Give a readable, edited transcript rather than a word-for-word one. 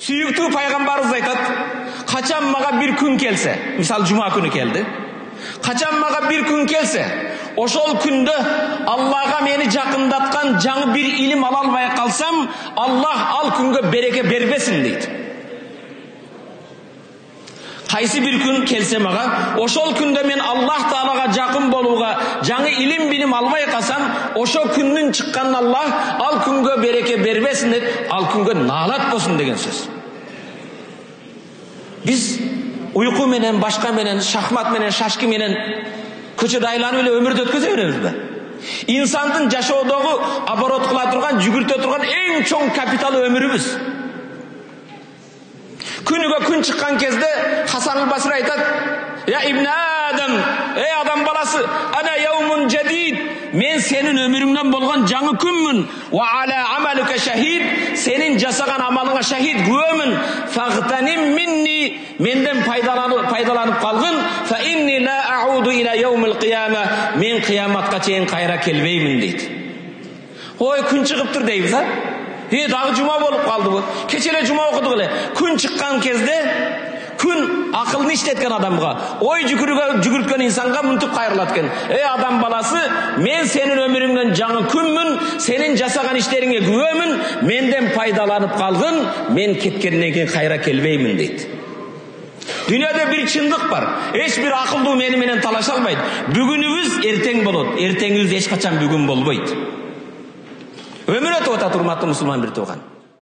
Sүйүктүү пайгамбарыбыз айтат, качан мага бир күн келсе, мисалы жума күнү келди. Качан мага бир күн келсе, ошол күндө Аллахга мени жакындаткан жаңы бир илим ала албай калсам, Аллах ал күнгө береке бербесин дейт. Кайсы бир күн келсе мага, ошол күндө мен Аллах Таалага жакын болууга, жаңы илим билим албай калсам, ошол күндүн чыкканын Аллах ал күнгө береке бербесин деп, ал күнгө наалат болсун деген сөз. Биз уйку менен, башка менен, шахмат менен, шашки менен көчөдө айланып эле өмүрдү өткөзө беребизби? Инсандын жашоодогу оборот кыла турган, жүгүртө турган эң чоң капиталы өмүрүбүз. Күнүгө күн чыккан кезде Хасан ал-Басри айтат: "Я ибн Адам, ey адам баласы, ана яумун жадид, мен сенин өмүрүңдөн болгон жаңы күнмүн. Ва ала амалука шахид, сенин жасаган амалыңа шахид күбөмүн. Фагтаним минни, менден пайдаланып калгын. Фа инни ла ауду иля яумил кияма, мен кыяматка чейин кайра келбеймин" дейт. Ой, күн чыгыптыр дейбиз, а? Дагы жума болуп калдыбы? Кече эле жума окудук эле. Күн чыккан кезде күн акылын иштеткен адамга, ой жүгүрткөн инсанга мынтип кайрылат экен. Эй адам баласы, мен сенин өмүрүңдөн жаңы күнмүн, сенин жасаган иштериңе күбөмүн, менден пайдаланып калгын, мен кеткенден кийин кайра келбеймин дейт. Дүйнөдө бир чындык бар. Эч бир акылдуу мени менен талаша албайт. Бүгүнүбүз эртең болот, эртеңибиз эч качан бүгүн болбойт. Өмүр өтүп атат, урматтуу мусулман бир тууган.